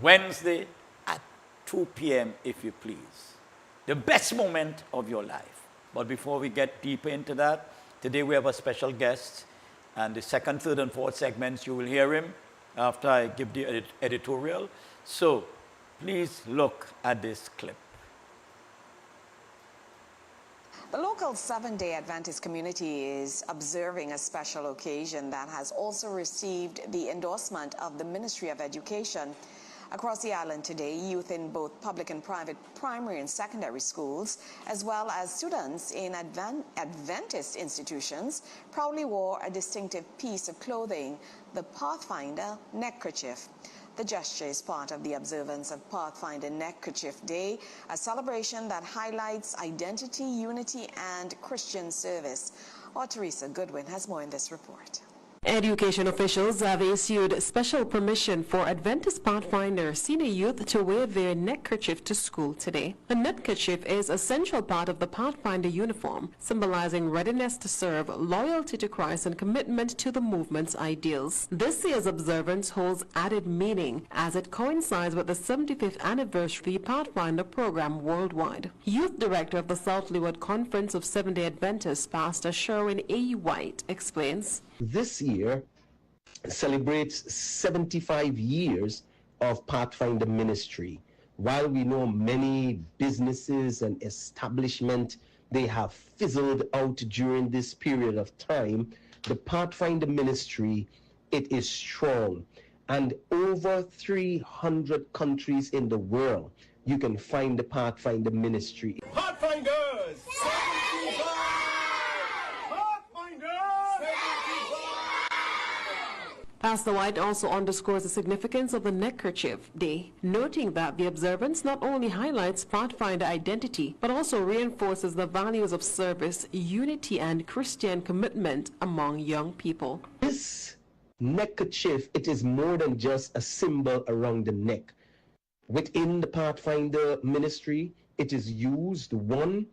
Wednesday at 2 p.m., if you please. The best moment of your life. But before we get deeper into that, today we have a special guest. And the second, third, and fourth segments, you will hear him after I give the editorial. So please look at this clip. The local Seventh-day Adventist community is observing a special occasion that has also received the endorsement of the Ministry of Education. Across the island today, youth in both public and private primary and secondary schools, as well as students in Adventist institutions, proudly wore a distinctive piece of clothing, the Pathfinder neckerchief. The gesture is part of the observance of Pathfinder Neckerchief Day, a celebration that highlights identity, unity, and Christian service. Teresa Goodwin has more in this report. Education officials have issued special permission for Adventist Pathfinder senior youth to wear their neckerchief to school today. A neckerchief is a central part of the Pathfinder uniform, symbolizing readiness to serve, loyalty to Christ, and commitment to the movement's ideals. This year's observance holds added meaning as it coincides with the 75th anniversary of the Pathfinder program worldwide. Youth Director of the South Leeward Conference of Seventh-day Adventists, Pastor Sherwin A. White, explains. This year celebrates 75 years of Pathfinder ministry. While we know many businesses and establishments, they have fizzled out during this period of time, the Pathfinder ministry, it is strong. And over 300 countries in the world, you can find the Pathfinder ministry. Pathfinders! Pastor White also underscores the significance of the Neckerchief Day, noting that the observance not only highlights Pathfinder identity, but also reinforces the values of service, unity, and Christian commitment among young people. This neckerchief, it is more than just a symbol around the neck. Within the Pathfinder ministry, it is used, one,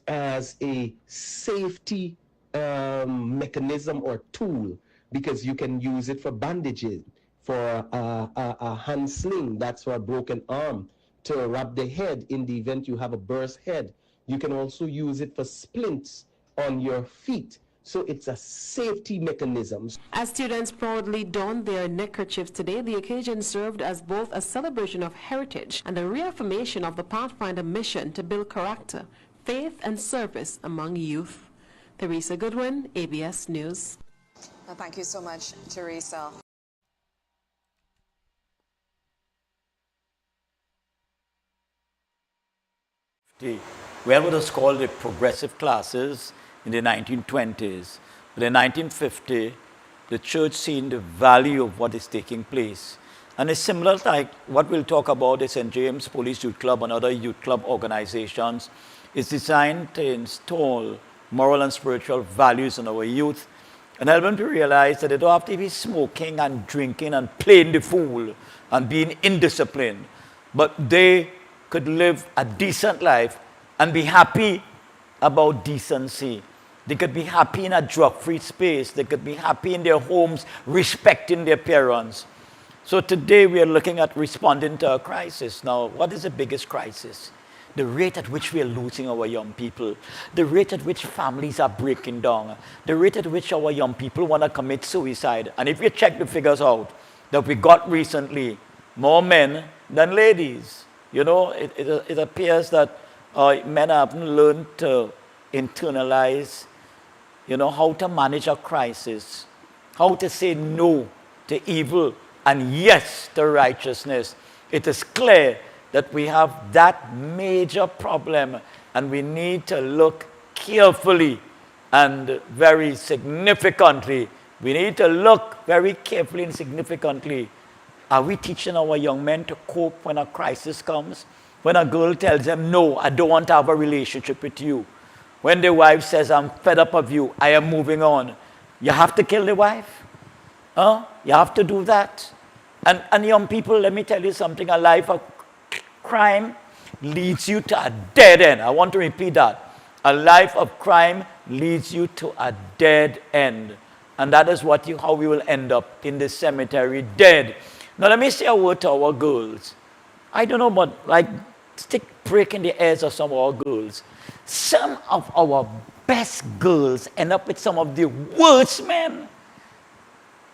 as a safety mechanism or tool, because you can use it for bandages, for a hand sling, that's for a broken arm, to wrap the head in the event you have a burst head. You can also use it for splints on your feet. So it's a safety mechanism. As students proudly donned their neckerchiefs today, the occasion served as both a celebration of heritage and a reaffirmation of the Pathfinder mission to build character, faith, and service among youth. Teresa Goodwin, ABS News. Well, thank you so much, Teresa. Well, what was called the progressive classes in the 1920s. But in 1950, the church seen the value of what is taking place. And it's similar like what we'll talk about is St. James Police Youth Club and other youth club organizations. It's designed to install moral and spiritual values in our youth and help them to realize that they don't have to be smoking and drinking and playing the fool and being indisciplined, but they could live a decent life and be happy about decency. They could be happy in a drug-free space. They could be happy in their homes, respecting their parents. So today we are looking at responding to a crisis. Now, what is the biggest crisis? The rate at which we are losing our young people, the rate at which families are breaking down, the rate at which our young people want to commit suicide. And if you check the figures out that we got recently, more men than ladies. You know, it appears that men haven't learned to internalize, how to manage a crisis, how to say no to evil and yes to righteousness. It is clear that we have that major problem, and we need to look carefully and very significantly. We need to look very carefully and significantly. Are we teaching our young men to cope when a crisis comes? When a girl tells them, no, I don't want to have a relationship with you. When the wife says, I'm fed up of you, I am moving on. You have to kill the wife? You have to do that? And young people, let me tell you something, a life of crime leads you to a dead end. I want to repeat that. A life of crime leads you to a dead end. And that is how we will end up in the cemetery, dead. Now let me say a word to our girls. I don't know, but like stick prick in the ears of some of our girls. Some of our best girls end up with some of the worst men.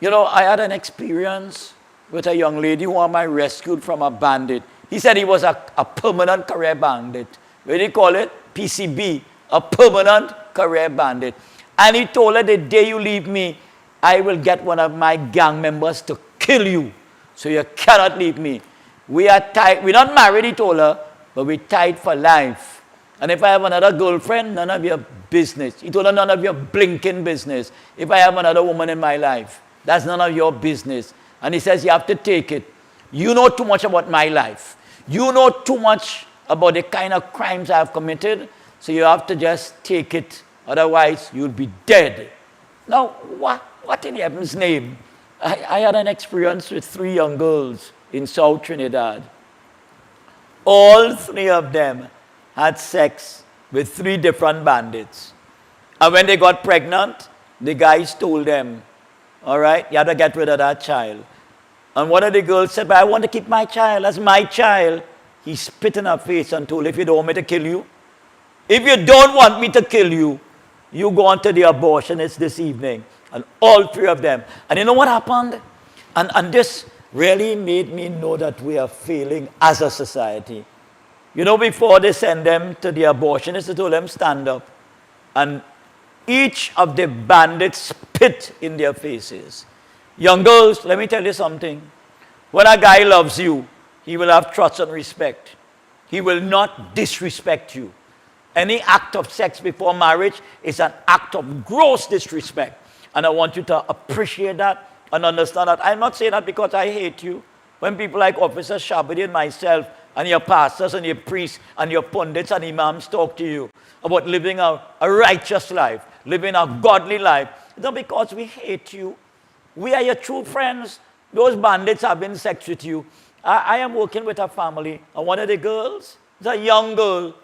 You know, I had an experience with a young lady who I rescued from a bandit. He said he was a permanent career bandit. What do you call it? PCB, a permanent career bandit. And he told her, the day you leave me, I will get one of my gang members to kill you. So you cannot leave me. We are tied. We're not married, he told her, but we're tied for life. And if I have another girlfriend, none of your business. He told her, none of your blinking business. If I have another woman in my life, that's none of your business. And he says, you have to take it. You know too much about my life. You know too much about the kind of crimes I have committed, so you have to just take it. Otherwise, you'll be dead. Now, what in heaven's name? I had an experience with 3 young girls in South Trinidad. All 3 of them had sex with 3 different bandits. And when they got pregnant, the guys told them, all right, you have to get rid of that child. And one of the girls said, but I want to keep my child. That's my child. He spit in her face and told her, if you don't want me to kill you, if you don't want me to kill you, you go on to the abortionist this evening. And all 3 of them. And you know what happened? And this really made me know that we are failing as a society. You know, before they send them to the abortionist, they told them, stand up. And each of the bandits spit in their faces. Young girls, let me tell you something. When a guy loves you, he will have trust and respect. He will not disrespect you. Any act of sex before marriage is an act of gross disrespect. And I want you to appreciate that and understand that. I'm not saying that because I hate you. When people like Officer Shabadi and myself and your pastors and your priests and your pundits and imams talk to you about living a righteous life, living a godly life, it's not because we hate you. We are your true friends. Those bandits have been sex with you. I am working with a family, and one of the girls is a young girl.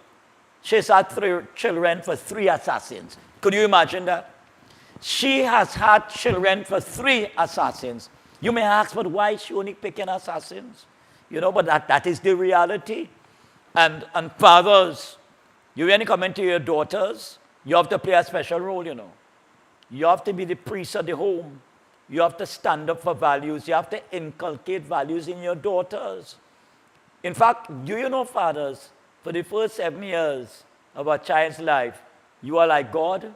She's had 3 children for 3 assassins. Could you imagine that? She has had children for 3 assassins. You may ask, but why is she only picking assassins? You know, but that is the reality. And fathers, you when you come into your daughters, you have to play a special role, you know. You have to be the priest of the home. You have to stand up for values. You have to inculcate values in your daughters. In fact, do you know, fathers, for the first 7 years of a child's life, you are like God?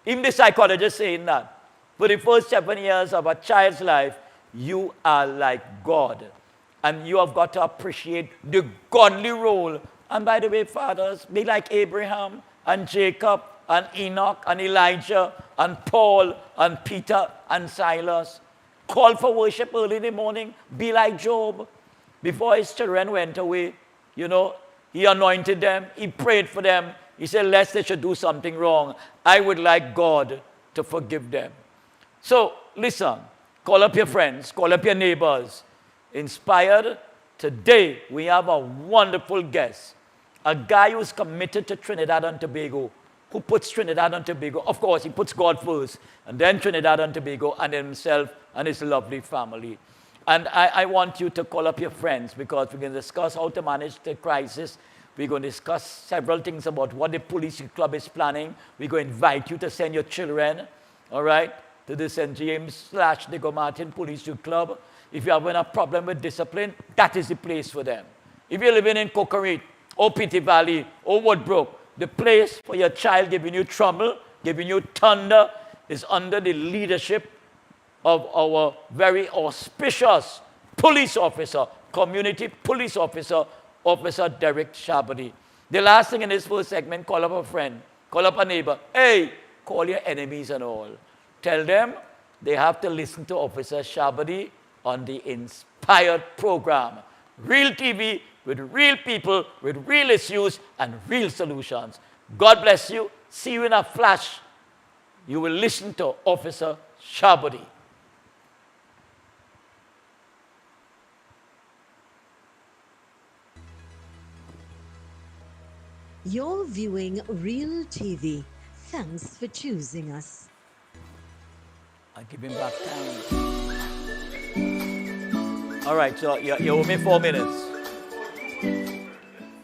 Even the psychologist saying that. For the first 7 years of a child's life, you are like God. And you have got to appreciate the godly role. And by the way, fathers, be like Abraham and Jacob and Enoch and Elijah and Paul and Peter and Silas. Call for worship early in the morning. Be like Job. Before his children went away, you know, he anointed them. He prayed for them. He said, lest they should do something wrong, I would like God to forgive them. So, listen, call up your friends, call up your neighbors. Inspired, today we have a wonderful guest, a guy who's committed to Trinidad and Tobago, who puts Trinidad and Tobago, of course, he puts God first, and then Trinidad and Tobago, and himself and his lovely family. And I want you to call up your friends, because we're going to discuss how to manage the crisis. We're going to discuss several things about what the police club is planning. We're going to invite you to send your children, all right, to the St. James/Diego Martin Police Youth Club. If you're having a problem with discipline, that is the place for them. If you're living in Cocorite, or Petite Valley, or Woodbrook, the place for your child giving you trouble, giving you thunder, is under the leadership of our very auspicious police officer, community police officer, Officer Derek Shabadi. The last thing in this first segment, call up a friend, call up a neighbor. Hey, call your enemies and all. Tell them they have to listen to Officer Shabadi on the Inspired program. Real TV with real people, with real issues and real solutions. God bless you. See you in a flash. You will listen to Officer Shabadi. You're viewing Real TV. Thanks for choosing us. I'll give him back time. All right, so you owe me 4 minutes.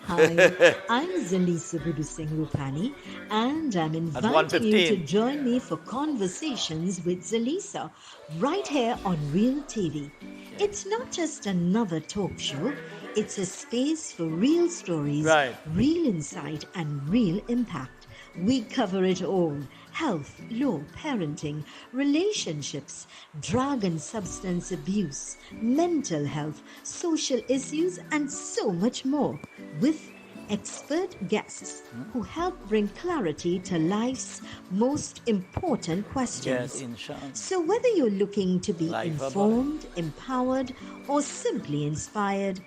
Hi, I'm Zalisa Budu Singh Rupani, and I'm inviting you to 1:15. join me for Conversations with Zalisa right here on Real TV. It's not just another talk show, it's a space for real stories, Right. real insight, and real impact. We cover it all: health, law, parenting, relationships, drug and substance abuse, mental health, social issues, and so much more, with expert guests who help bring clarity to life's most important questions. Yes, insurance. So, whether you're looking to be Life about it. informed, empowered, or simply inspired,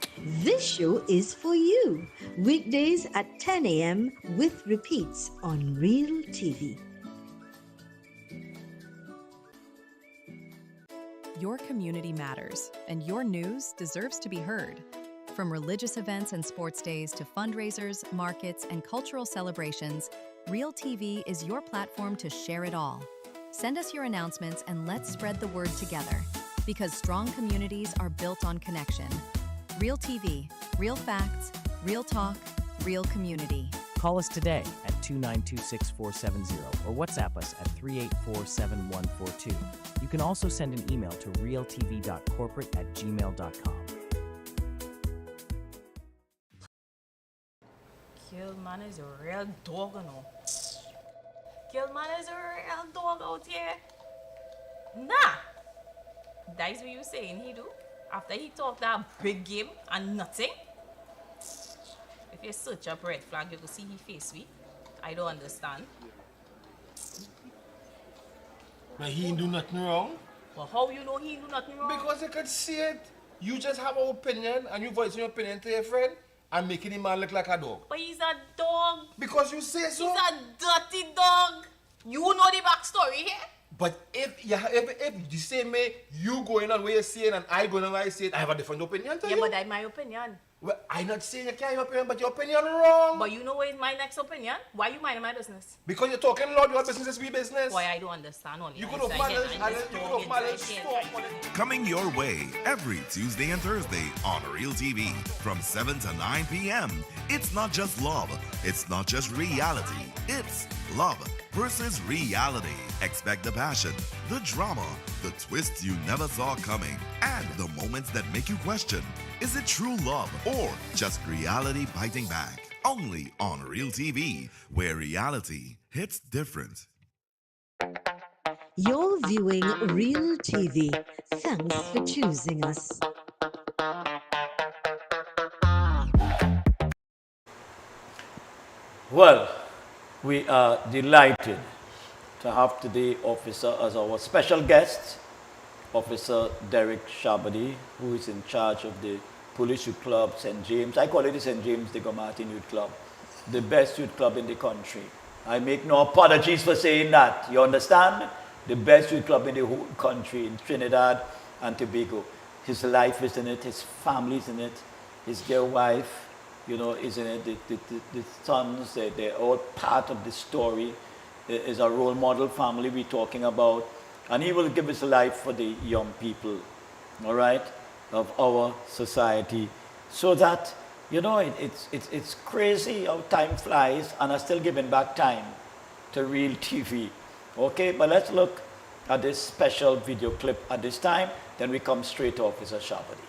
this show is for you. Weekdays at 10 a.m. with repeats on Real TV. Your community matters, and your news deserves to be heard. From religious events and sports days to fundraisers, markets, and cultural celebrations, Real TV is your platform to share it all. Send us your announcements and let's spread the word together, because strong communities are built on connection. Real TV, real facts, real talk, real community. Call us today at 292-6470 or WhatsApp us at 384-7142. You can also send an email to realtv.corporate@gmail.com. Gilman is a real dog, you know. Gilman is a real dog out here. Nah, that's what you saying he do. After he talked that big game and nothing. If you search up red flag, you will see he face we. I don't understand. But he didn't do nothing wrong. But how you know he do nothing wrong? Because I could see it. You just have an opinion and you voice your opinion to your friend and making him man look like a dog. But he's a dog. Because you say so. He's a dirty dog. You know the backstory here? But if the same way you going on where you're saying and I going on where I say it, I have a different opinion to Yeah, you. but that's my opinion. Well, I'm not saying you can't have your opinion, but your opinion wrong. But you know what is my next opinion? Why you minding my business? Because you're talking loud, your business is we business. Why I don't understand only. You I could have say, managed, I'm and just you could talking, have managed I can't, to I stop. can't. Coming your way every Tuesday and Thursday on Real TV from 7 to 9 p.m. It's not just love, it's not just reality, it's love versus reality. Expect the passion, the drama, the twists you never saw coming, and the moments that make you question, is it true love or just reality biting back? Only on Real TV, where reality hits different. You're viewing Real TV. Thanks for choosing us. Well, we are delighted to have today Officer as our special guest, Officer Derek Shabadi, who is in charge of the Police Youth Club, St. James. I call it the St. James de Martin Youth Club, the best youth club in the country. I make no apologies for saying that. You understand? The best youth club in the whole country, in Trinidad and Tobago. His life is in it, his family is in it, his dear wife, you know, is in it. The sons, they're all part of the story. It is a role model family we're talking about. And he will give his life for the young people, all right, of our society. So that, you know, it's crazy how time flies and I'm still giving back time to Real TV. Okay, but let's look at this special video clip at this time. Then we come straight to Officer Shabadi.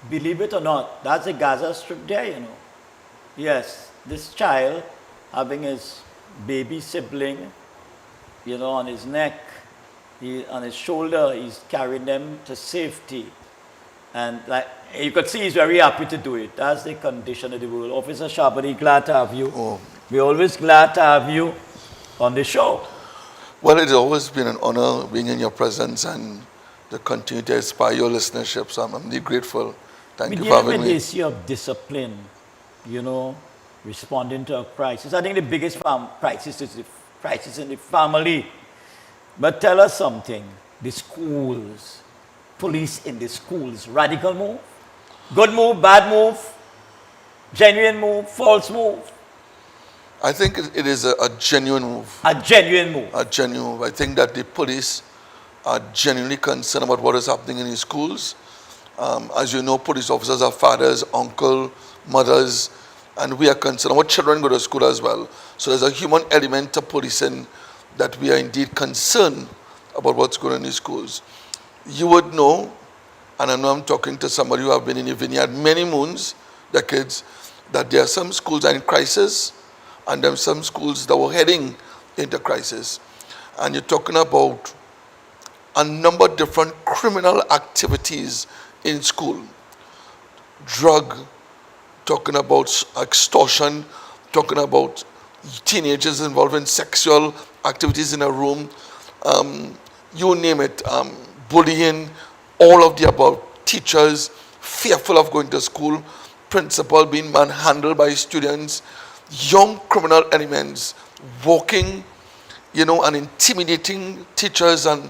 Believe it or not, that's a Gaza Strip there, you know. Yes, this child having his baby sibling, you know, on his neck, on his shoulder, he's carrying them to safety. And like you could see, he's very happy to do it. That's the condition of the world. Officer Shabadi, glad to have you. Oh. We're always glad to have you on the show. Well, it's always been an honor being in your presence and to continue to inspire your listenership. So I'm really grateful Thank We're you for dealing having with me. the issue of discipline, you know, responding to a crisis. I think the biggest crisis is the crisis in the family. But tell us something. The schools, police in the schools, radical move, good move, bad move, genuine move, false move, I think it is a genuine move. a genuine move. A genuine move. I think that the police are genuinely concerned about what is happening in the schools. As you know, police officers are fathers, uncle, mothers, and we are concerned. Our children go to school as well. So there's a human element to policing that we are indeed concerned about what's going on in the schools. You would know, and I know I'm talking to somebody who have been in the vineyard many moons, decades, that there are some schools that are in crisis, and there are some schools that were heading into crisis. And you're talking about a number of different criminal activities in school. Drug, talking about extortion, talking about teenagers involved in sexual activities in a room, you name it, bullying, all of the above. Teachers fearful of going to school, principal being manhandled by students, young criminal elements walking, and intimidating teachers, and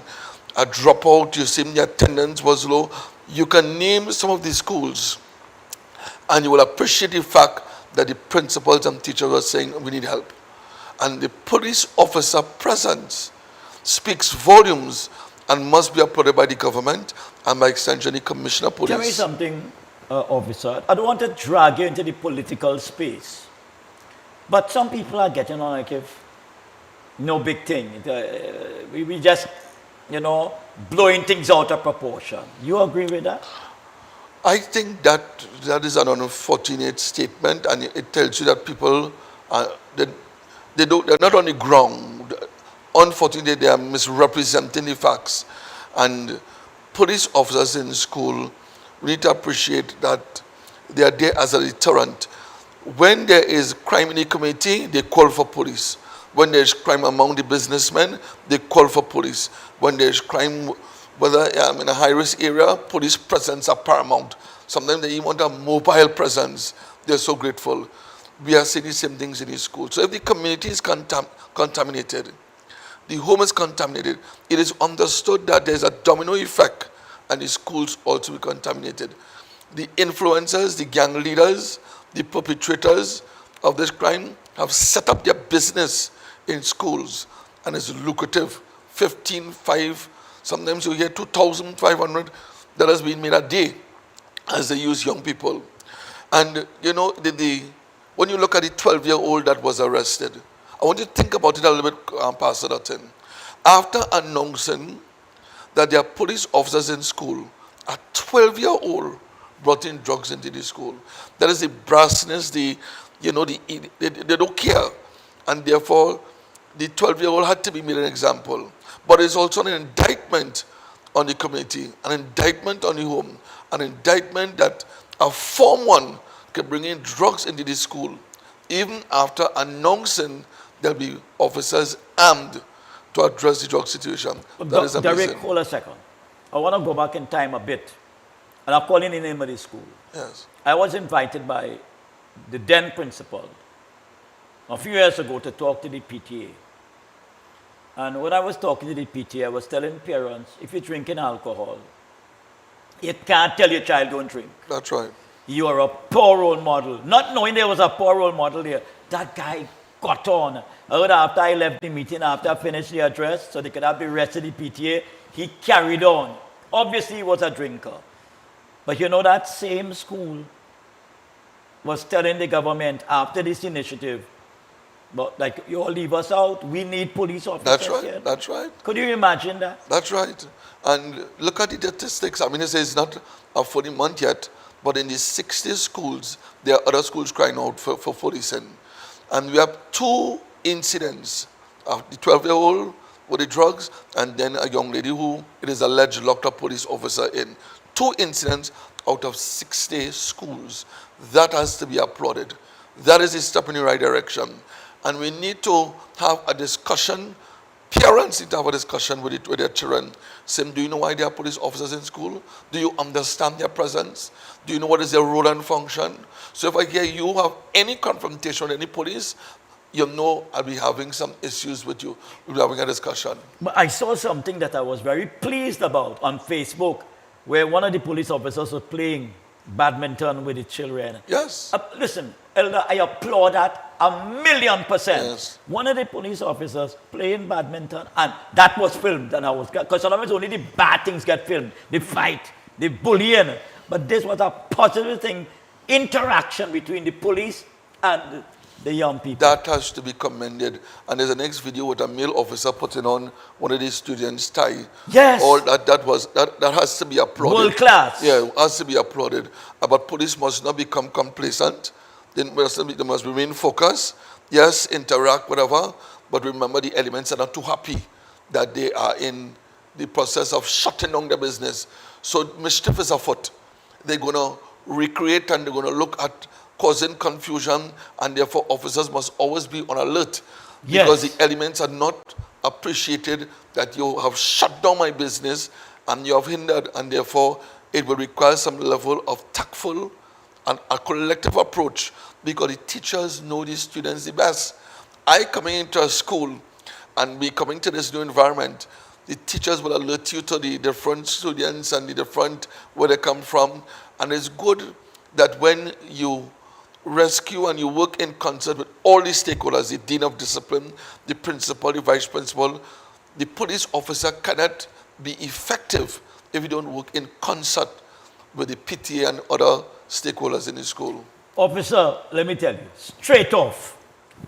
a dropout. You see the attendance was low. You can name some of these schools, and you will appreciate the fact that the principals and teachers are saying we need help. And the police officer presence speaks volumes and must be applauded by the government and by extension the commissioner of police. Tell me something, officer. I don't want to drag you into the political space, but some people are getting on like if no big thing. We just, blowing things out of proportion. You agree with that? I think that is an unfortunate statement, and it tells you that people they're not on the ground. Unfortunately, they are misrepresenting the facts. And police officers in school, we need to appreciate that they are there as a deterrent. When there is crime in the community, they call for police. When there is crime among the businessmen, they call for police. When there is crime, whether in a high-risk area, police presence are paramount. Sometimes they even want a mobile presence. They're so grateful. We are seeing the same things in the school. So if the community is contaminated, the home is contaminated, it is understood that there's a domino effect and the schools also be contaminated. The influencers, the gang leaders, the perpetrators of this crime have set up their business in schools, and it's lucrative. 15, 5, sometimes you hear $2,500 being made a day as they use young people. And when you look at the 12-year-old that was arrested, I want you to think about it a little bit, Pastor Dutton. After announcing that there are police officers in school, a 12-year-old brought in drugs into the school. That is the brassness, they don't care. And therefore, the 12-year-old had to be made an example. But it's also an indictment on the community, an indictment on the home, an indictment that a Form 1 can bring in drugs into the school, even after announcing there'll be officers armed to address the drug situation. That is amazing. Derek, hold a second. I want to go back in time a bit. And I'm calling the name of the school. Yes. I was invited by the then principal a few years ago to talk to the PTA. And when I was talking to the PTA, I was telling parents, if you're drinking alcohol, you can't tell your child don't drink. That's right. You are a poor role model. Not knowing there was a poor role model there. That guy got on. After I left the meeting, after I finished the address, so they could have the rest of the PTA, he carried on. Obviously, he was a drinker. But that same school was telling the government after this initiative, but you all leave us out, we need police officers. That's right. Here. That's right. Could you imagine that? That's right. And look at the statistics. I mean, it says it's not a fully month yet, but in the 60 schools, there are other schools crying out for policing. And we have 2 incidents of the 12-year-old with the drugs, and then a young lady who it is alleged locked a police officer in. 2 incidents out of 60 schools. That has to be applauded. That is a step in the right direction. And we need to have a discussion Parents need to have a discussion with their children. Saying, do you know why there are police officers in school? Do you understand their presence? Do you know what is their role and function? So if I hear you have any confrontation with any police, you know I'll be having some issues with you. We'll be having a discussion. But I saw something that I was very pleased about on Facebook, where one of the police officers was playing badminton with the children. Yes. Listen, Elder, I applaud that 1,000,000%. Yes. One of the police officers playing badminton, and that was filmed, and I was, because sometimes only the bad things get filmed, the fight, the bullying, but this was a positive thing, interaction between the police and the young people. That has to be commended. And there's a next video with a male officer putting on one of these students' tie. Yes. All that has to be applauded. World class. Yeah, it has to be applauded. But police must not become complacent. They must remain focused. Yes, interact, whatever. But remember, the elements are not too happy that they are in the process of shutting down their business. So mischief is afoot. They're going to recreate and they're going to look at causing confusion, and therefore officers must always be on alert. Yes. Because the elements are not appreciated that you have shut down my business and you have hindered, and therefore it will require some level of tactful and a collective approach, because the teachers know the students the best. I coming into a school and we coming to this new environment, the teachers will alert you to the different students and the different where they come from. And it's good that when you rescue and you work in concert with all the stakeholders, the dean of discipline, the principal, the vice principal, the police officer cannot be effective if you don't work in concert with the PTA and other stakeholders in the school. Officer, let me tell you, straight off,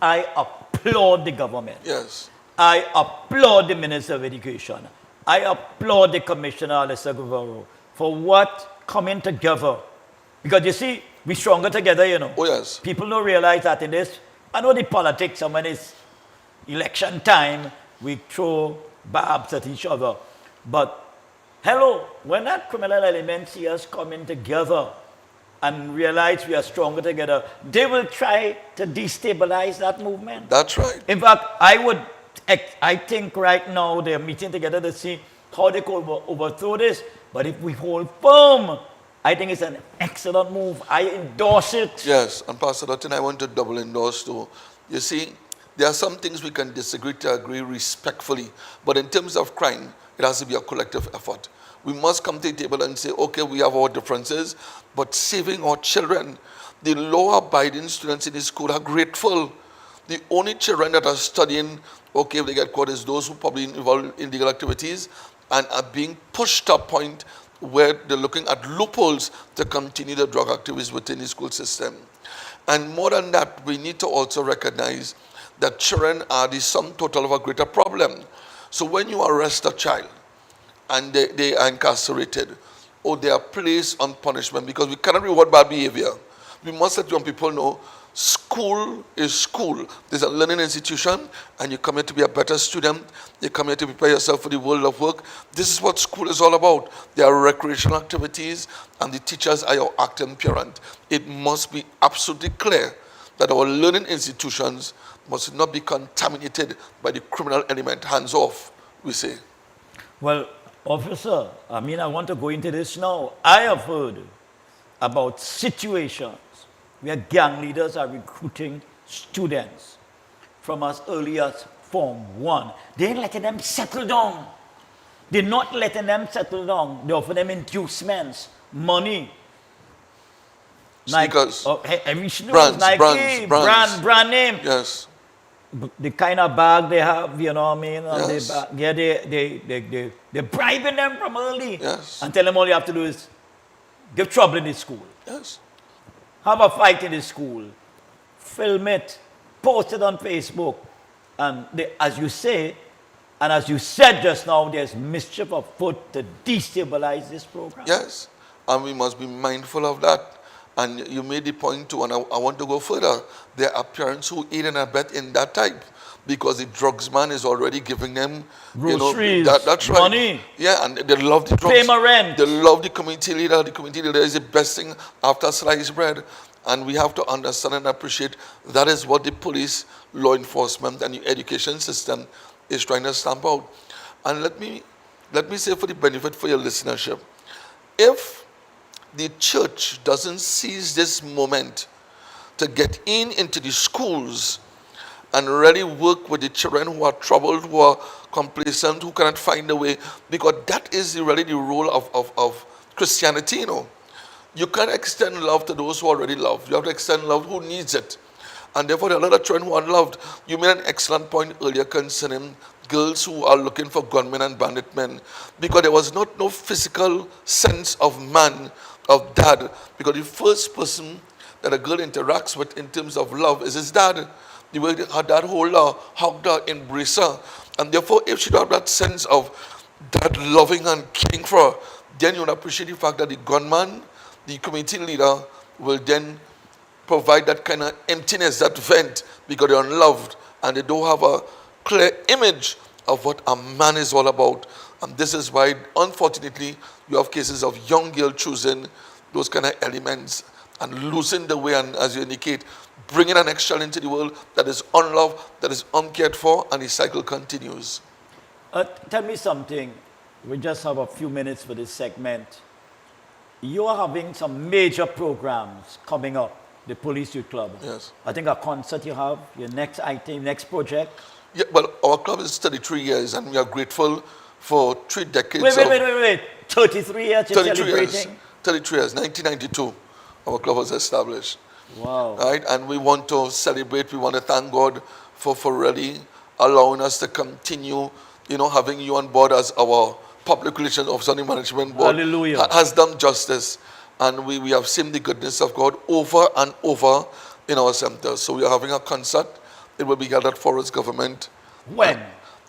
I applaud the government. Yes. I applaud the Minister of Education. I applaud the Commissioner, Alyssa Guevara, for what coming together. Because you see, we're stronger together, you know. Oh, yes. People don't realize that in this, I know the politics, and when it's election time, we throw barbs at each other. But, hello, when that criminal element see us coming together and realize we are stronger together, they will try to destabilize that movement. That's right. In fact, I think right now they're meeting together to see how they could overthrow this. But if we hold firm, I think it's an excellent move. I endorse it. Yes, and Pastor Dutton, I want to double endorse too. You see, there are some things we can disagree to agree respectfully, but in terms of crime, it has to be a collective effort. We must come to the table and say, okay, we have our differences, but saving our children, the law-abiding students in the school are grateful. The only children that are studying, okay, if they get caught, is those who probably involved in illegal activities and are being pushed to a point where they're looking at loopholes to continue the drug activities within the school system. And more than that, we need to also recognize that children are the sum total of a greater problem. So when you arrest a child and they are incarcerated, or they are placed on punishment, because we cannot reward bad behavior, we must let young people know school is school. There's a learning institution, and you come here to be a better student. You come here to prepare yourself for the world of work. This is what school is all about. There are recreational activities, and the teachers are your acting parent. It must be absolutely clear that our learning institutions must not be contaminated by the criminal element. Hands off, we say. Well, officer, I want to go into this now. I have heard about situations where gang leaders are recruiting students from as early as Form 1. They ain't letting them settle down. They're not letting them settle down. They offer them inducements, money. Sneakers. Nike, brand name. Yes. The kind of bag they have, you know what I mean? Yes. They're bribing them from early. Yes. And tell them all you have to do is give trouble in the school. Yes. Have a fight in the school. Film it. Post it on Facebook. And as you say, and as you said just now, there's mischief afoot to destabilize this program. Yes. And we must be mindful of that. And you made the point too, and I want to go further. There are parents who aid and abet in that type, because the drugs man is already giving them groceries, that's right. money. Yeah, and they love the drugs. Pay my rent. They love the community leader. The community leader is the best thing after sliced bread. And we have to understand and appreciate that is what the police, law enforcement, and the education system is trying to stamp out. And let me say for the benefit for your listenership, if the church doesn't seize this moment to get into the schools and really work with the children who are troubled, who are complacent, who cannot find a way, because that is really the role of Christianity, You can't extend love to those who already love. You have to extend love who needs it. And therefore, there are a lot of children who are unloved. You made an excellent point earlier concerning girls who are looking for gunmen and bandit men, because there was no physical sense of man, of dad, because the first person that a girl interacts with in terms of love is his dad. The way her dad hold her, hug her, embrace her. And therefore, if she don't have that sense of dad loving and caring for her, then you would appreciate the fact that the gunman, the community leader, will then provide that kind of emptiness, that vent, because they're unloved and they don't have a clear image of what a man is all about. And this is why, unfortunately, you have cases of young girls choosing those kind of elements and losing the way, and as you indicate, bringing an next child into the world that is unloved, that is uncared for, and the cycle continues. Tell me something. We just have a few minutes for this segment. You are having some major programs coming up, the Police Youth Club. Yes. I think a concert you have, your next item, next project. Yeah, well, our club is 33 years, and we are grateful for 3 decades. Wait. 33 years you're 33 celebrating? years. 33 years. 1992, our club was established. Wow. Right? And we want to celebrate. We want to thank God for really allowing us to continue, having you on board as our public relations officer on the management board. Hallelujah. Has done justice. And we have seen the goodness of God over and over in our center. So we are having a concert. It will be held at Forest Government. When?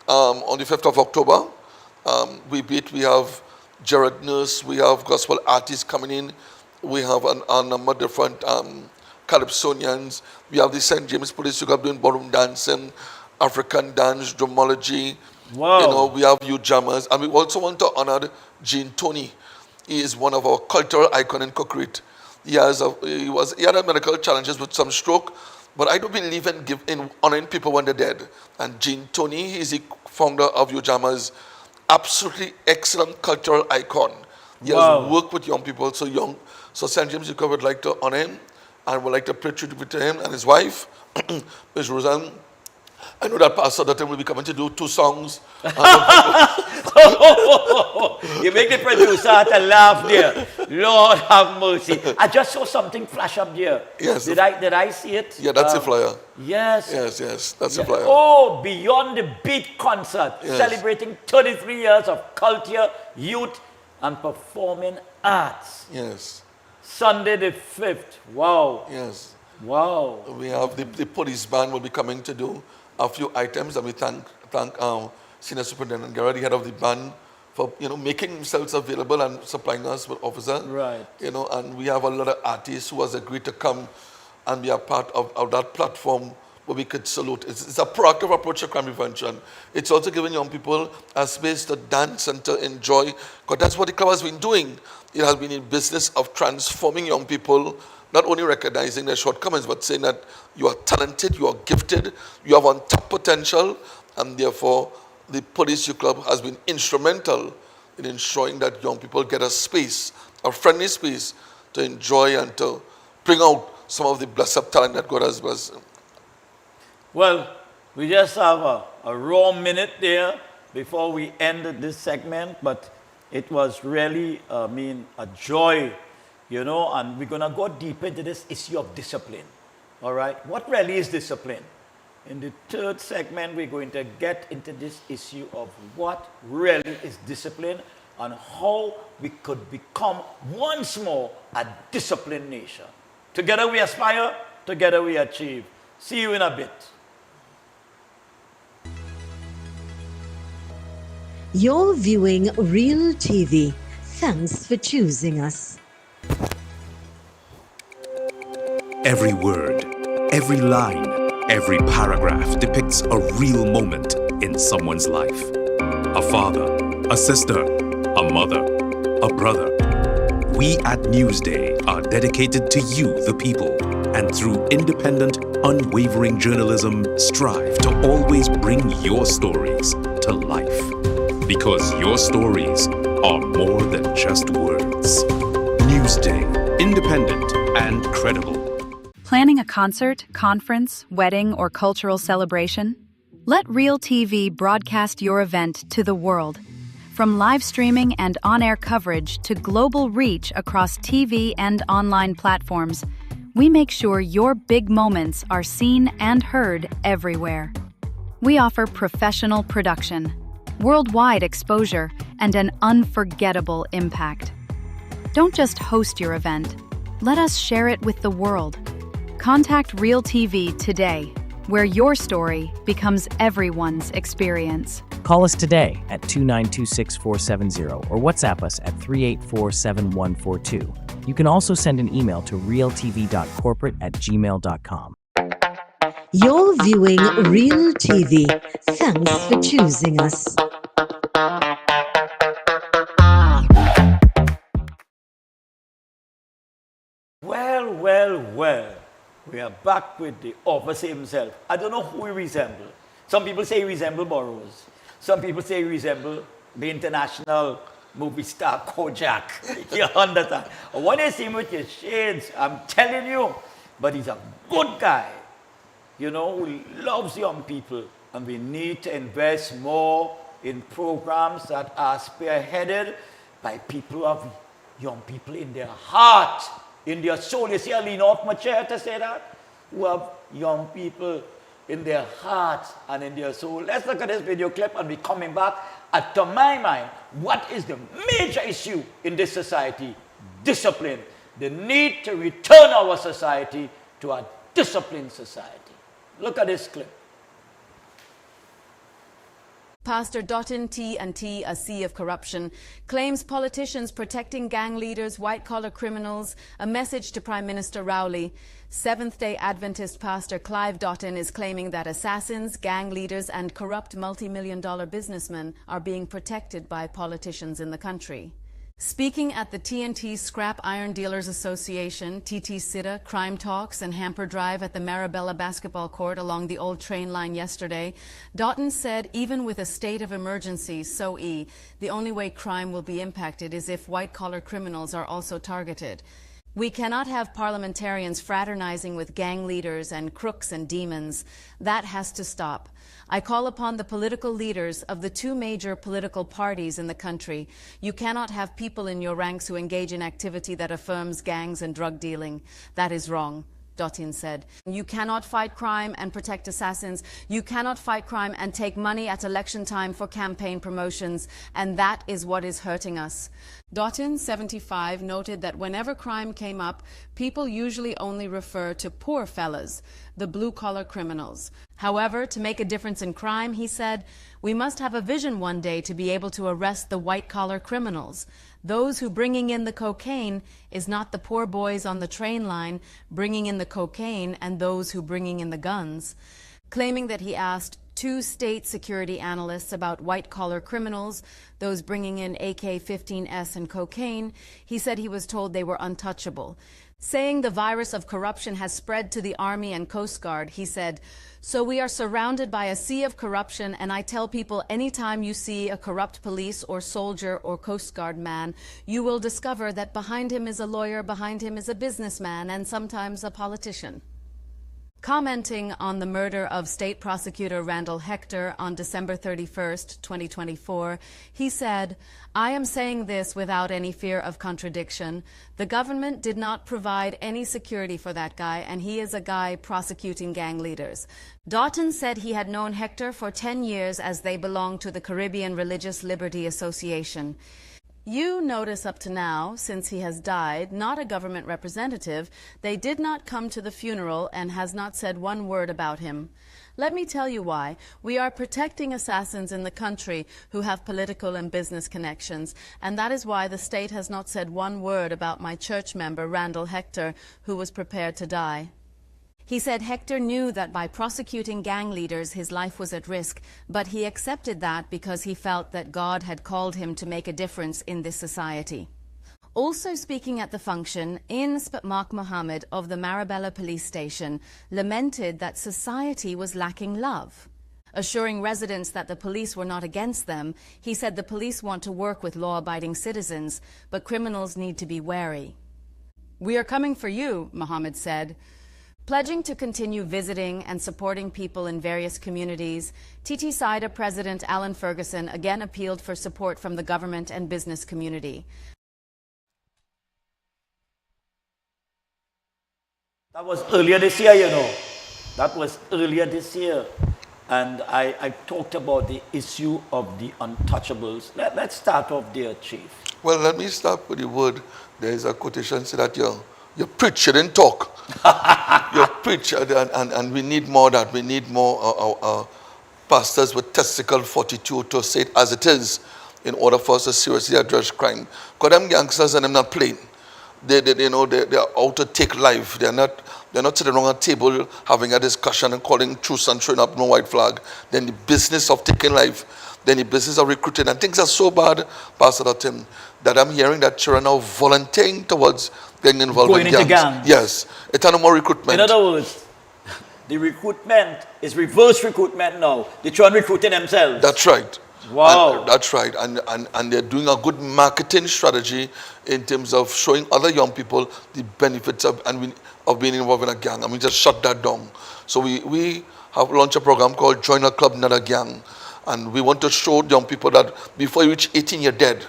On the 5th of October. We have Jared Nurse, we have gospel artists coming in. We have a number of different calypsonians. We have the St. James Police Youth Club doing ballroom dancing, African dance, drumology. Wow. We have youth jammers. And we also want to honor Gene Tony. He is one of our cultural icons in Cookreet. He had medical challenges with some stroke, but I do believe in honoring people when they're dead. And Gene Tony, he's the founder of Youth Jammers. Absolutely excellent cultural icon. He has worked with young people, so St. James Youth Club would like to honor him, and would like to pray tribute to him and his wife, Ms. Roseanne. I know that Pastor Dutton will be coming to do 2 songs. You make the producer to laugh there. Lord have mercy. I just saw something flash up there. Yes. Did I see it? Yeah, that's the flyer. Yes. Yes, that's the flyer. Oh, Beyond the Beat concert, Yes. celebrating 33 years of culture, youth, and performing arts. Yes. Sunday the 5th. Wow. Yes. Wow. We have the police band will be coming to do a few items, and we thank Senior Superintendent Garrett, the head of the band, for making themselves available and supplying us with officers. Right. And we have a lot of artists who has agreed to come and be a part of that platform where we could salute. It's a proactive approach to crime prevention. It's also giving young people a space to dance and to enjoy, because that's what the club has been doing. It has been in business of transforming young people, not only recognizing their shortcomings, but saying that you are talented, you are gifted, you have untapped potential, and therefore the Police Youth Club has been instrumental in ensuring that young people get a space, a friendly space, to enjoy and to bring out some of the blessed talent that God has blessed. Well, we just have a raw minute there before we end this segment, but it was really, a joy, and we're going to go deep into this issue of discipline. All right? What really is discipline? In the 3rd segment, we're going to get into this issue of what really is discipline and how we could become once more a disciplined nation. Together we aspire, together we achieve. See you in a bit. You're viewing Real TV. Thanks for choosing us. Every word, every line, every paragraph depicts a real moment in someone's life. A father, a sister, a mother, a brother. We at Newsday are dedicated to you, the people, and through independent, unwavering journalism, strive to always bring your stories to life. Because your stories are more than just words. Newsday, independent and credible. Planning a concert, conference, wedding, or cultural celebration? Let Real TV broadcast your event to the world. From live streaming and on-air coverage to global reach across TV and online platforms, we make sure your big moments are seen and heard everywhere. We offer professional production, worldwide exposure, and an unforgettable impact. Don't just host your event. Let us share it with the world. Contact Real TV today, where your story becomes everyone's experience. Call us today at 2926470 or WhatsApp us at 3847142. You can also send an email to realtv.corporate@gmail.com. You're viewing Real TV. Thanks for choosing us. Well. We are back with the officer himself. I don't know who he resembles. Some people say he resembles Burroughs. Some people say he resembles the international movie star Kojak. You understand? When you see him with your shades, I'm telling you, but he's a good guy, you know, who loves young people. And we need to invest more in programs that are spearheaded by people who have young people in their heart, in their soul. You see, I lean off my chair to say that. Who have young people in their heart and in their soul. Let's look at this video clip and we're coming back. And to my mind, what is the major issue in this society? Discipline. The need to return our society to a disciplined society. Look at this clip. Pastor Dotun T&T, a sea of corruption, claims politicians protecting gang leaders, white-collar criminals, a message to Prime Minister Rowley. Seventh-day Adventist pastor Clive Dotun is claiming that assassins, gang leaders and corrupt multi-million-dollar businessmen are being protected by politicians in the country. Speaking at the T&T Scrap Iron Dealers Association, TT Sitta, Crime Talks and Hamper Drive at the Marabella basketball court along the old train line yesterday, Dotun said even with a state of emergency, the only way crime will be impacted is if white-collar criminals are also targeted. We cannot have parliamentarians fraternizing with gang leaders and crooks and demons. That has to stop. I call upon the political leaders of the two major political parties in the country. You cannot have people in your ranks who engage in activity that affirms gangs and drug dealing. That is wrong, Dotun said. You cannot fight crime and protect assassins. You cannot fight crime and take money at election time for campaign promotions. And that is what is hurting us. Dotun, 75, noted that whenever crime came up, people usually only refer to poor fellas, the blue-collar criminals. However, to make a difference in crime, he said, we must have a vision one day to be able to arrest the white-collar criminals. Those who bringing in the cocaine is not the poor boys on the train line bringing in the cocaine and those who bringing in the guns. Claiming that he asked 2 state security analysts about white-collar criminals, those bringing in AK-15S and cocaine, he said he was told they were untouchable. Saying the virus of corruption has spread to the Army and Coast Guard, he said, so we are surrounded by a sea of corruption, and I tell people anytime you see a corrupt police or soldier or Coast Guard man, you will discover that behind him is a lawyer, behind him is a businessman, and sometimes a politician. Commenting on the murder of State Prosecutor Randall Hector on December 31st, 2024, he said, I am saying this without any fear of contradiction. The government did not provide any security for that guy, and he is a guy prosecuting gang leaders. Dotun said he had known Hector for 10 years as they belonged to the Caribbean Religious Liberty Association. You notice up to now, since he has died, not a government representative, they did not come to the funeral and has not said one word about him. Let me tell you why. We are protecting assassins in the country who have political and business connections, and that is why the state has not said one word about my church member, Randall Hector, who was prepared to die. He said Hector knew that by prosecuting gang leaders his life was at risk, but he accepted that because he felt that God had called him to make a difference in this society. Also speaking at the function, Mark Mohammed of the Marabella Police Station lamented that society was lacking love. Assuring residents that the police were not against them, he said the police want to work with law-abiding citizens, but criminals need to be wary. "We are coming for you," Mohammed said. Pledging to continue visiting and supporting people in various communities, TT SIDA President Alan Ferguson again appealed for support from the government and business community. That was earlier this year, you know. That was earlier this year. And I talked about the issue of the untouchables. Let's start off there, Chief. Well, let me start with the word. There is a quotation say that you preach, you didn't talk. You preach, and we need more of that. We need more pastors with testicle fortitude to say it as it is in order for us to seriously address crime. Because them gangsters and them not playing. They are out to take life. They're not sitting around a table having a discussion and calling truce and throwing up no white flag. Then the business of taking life, then the business of recruiting. And things are so bad, Pastor Tim, that I'm hearing that children are volunteering towards getting involved in gangs. Yes, it's no more recruitment. In other words, the recruitment is reverse recruitment now. They're trying to recruit themselves. That's right. Wow. That's right. And they're doing a good marketing strategy in terms of showing other young people the benefits of being involved in a gang. And we just shut that down. So we have launched a program called Join a Club, Not a Gang. And we want to show young people that before you reach 18, you're dead.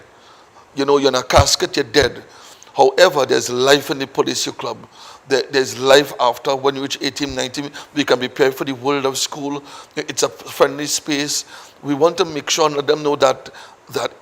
You know, you're in a casket, you're dead. However, there's life in the police club. There's life after. When you reach 18, 19, we can prepare for the world of school. It's a friendly space. We want to make sure and let them know that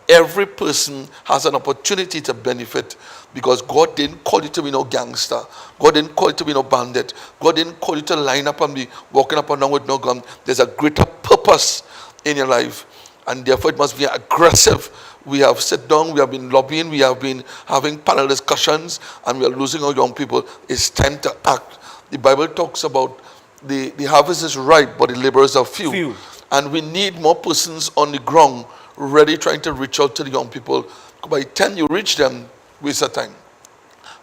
every person has an opportunity to benefit, because God didn't call you to be no gangster. God didn't call you to be no bandit. God didn't call you to line up and be walking up and down with no gun. There's a greater purpose in your life, and therefore it must be aggressive. We have sat down, we have been lobbying, we have been having panel discussions, and we are losing our young people. It's time to act. The Bible talks about the harvest is ripe, but the laborers are few. And we need more persons on the ground ready trying to reach out to the young people. By the time you reach them, waste of time.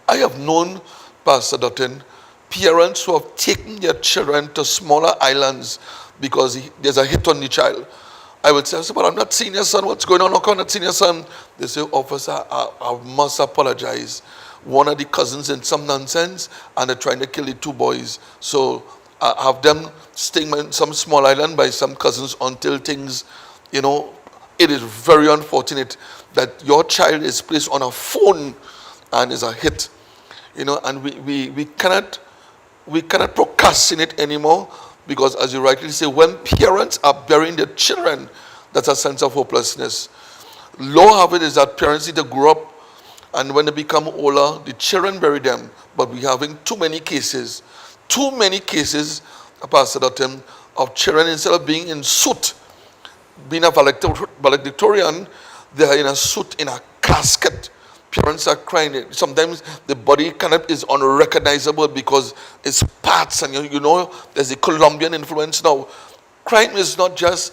I have known, Pastor Dutton, parents who have taken their children to smaller islands because there's a hit on the child. I would say, but I'm not seeing your son. What's going on? How come I'm not seeing your son? They say, officer, I must apologize. One of the cousins in some nonsense, and they're trying to kill the two boys. So I have them staying in some small island by some cousins until things, it is very unfortunate that your child is placed on a phone and is a hit. And we cannot procrastinate anymore, because as you rightly say, when parents are burying their children, that's a sense of hopelessness. Law of it is that parents need to grow up, and when they become older, the children bury them. But we're having too many cases, Pastor Dutton, of children, instead of being in suit, being a valedictorian, they are in a suit, in a casket. Parents are crying. Sometimes the body is unrecognizable because it's parts, and there's a Colombian influence now. Crime is not just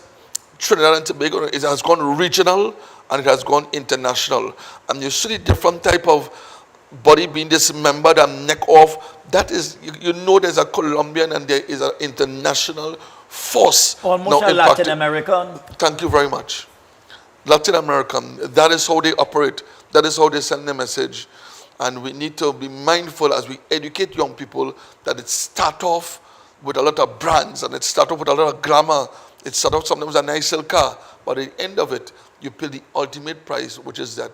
Trinidad and Tobago. It has gone regional and it has gone international. And you see the different type of body being dismembered and neck off. That is, there's a Colombian and there is an international force. Almost now a Latin American. Thank you very much. Latin American. That is how they operate. That is how they send the message. And we need to be mindful as we educate young people that it starts off with a lot of brands, and it starts off with a lot of glamour. It starts off sometimes with a nice little car, but at the end of it, you pay the ultimate price, which is that.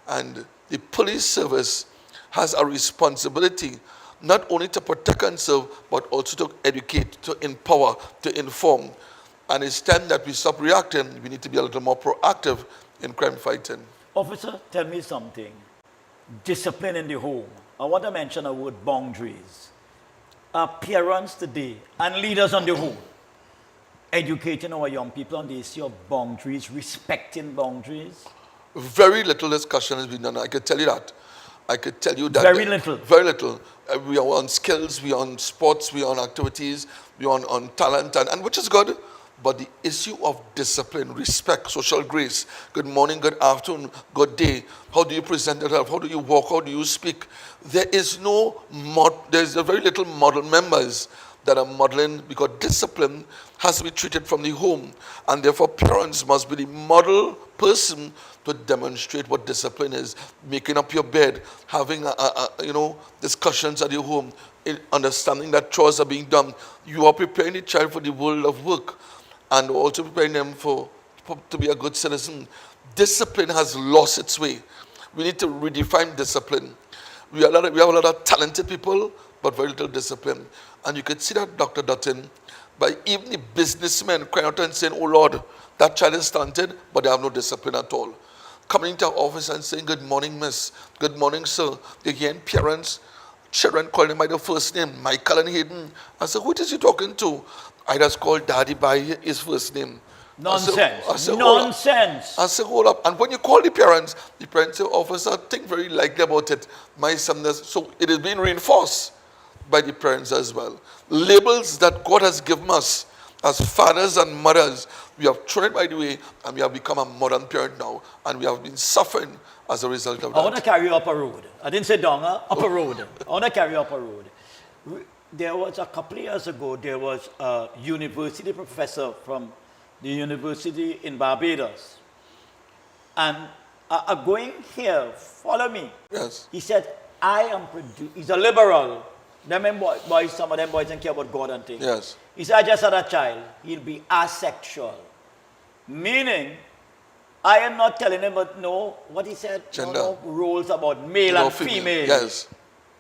And the police service has a responsibility not only to protect and serve, but also to educate, to empower, to inform. And it's time that we stop reacting. We need to be a little more proactive in crime fighting. Officer, tell me something. Discipline in the home. I want to mention a word, boundaries. Our parents today and leaders on the home educating our young people on the issue of boundaries, respecting boundaries. Very little discussion has been done. I could tell you that. Very little. Very little. We are on skills, we are on sports, we are on activities, we are on talent, and which is good. But the issue of discipline, respect, social grace, good morning, good afternoon, good day, how do you present yourself, how do you walk, how do you speak, there's a very little model members that are modeling, because discipline has to be treated from the home, and therefore parents must be the model person to demonstrate what discipline is. Making up your bed, having discussions at your home, understanding that chores are being done. You are preparing the child for the world of work, and also preparing them to be a good citizen. Discipline has lost its way. We need to redefine discipline. We have a lot of talented people, but very little discipline. And you can see that, Dr. Dutton, by even the businessmen crying out and saying, oh Lord, that child is talented, but they have no discipline at all. Coming into our office and saying, good morning, miss, good morning, sir. They're hearing parents, children calling them by their first name, Michael and Hayden. I said, who is he talking to? I just called daddy by his first name. Nonsense. I said, Nonsense. I said, hold up. And when you call the parents say, officer, think very lightly about it. My son does. So it is being reinforced by the parents as well. Labels that God has given us as fathers and mothers, we have thrown it by the way, and we have become a modern parent now, and we have been suffering as a result of that. I want to carry you up a road. I didn't say down, up a road. I want to carry you up a road. There was a couple of years ago, there was a university professor from the university in Barbados. And going here, follow me. Yes. He said, he's a liberal. Boys, some of them boys don't care about God and things. Yes. He said, I just had a child. He'll be asexual. Meaning, I am not telling him, but no, what he said, no rules about male and female. Yes.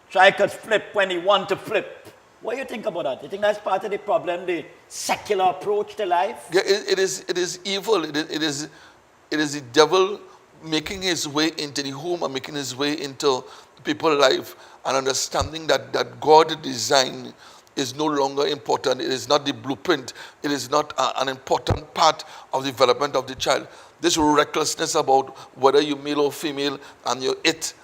So I could flip when he want to flip. What do you think about that? You think that's part of the problem, the secular approach to life? Yeah, it is evil. It is the devil making his way into the home and making his way into people's life, and understanding that God's design is no longer important. It is not the blueprint. It is not an important part of the development of the child. This recklessness about whether you're male or female and you're it.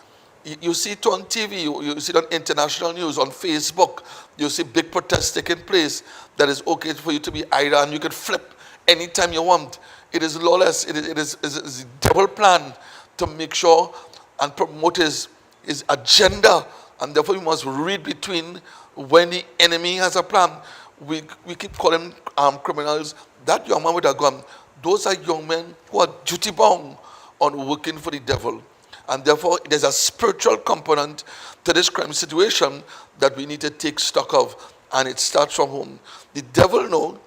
You see it on TV, you see it on international news, on Facebook. You see big protests taking place that is okay for you to be either, and you can flip anytime you want. It is lawless. It is a double plan to make sure and promote his agenda. And therefore, we must read between when the enemy has a plan. We keep calling criminals. That young man with a gun, those are young men who are duty-bound on working for the devil. And therefore, there's a spiritual component to this crime situation that we need to take stock of. And it starts from home. The devil knows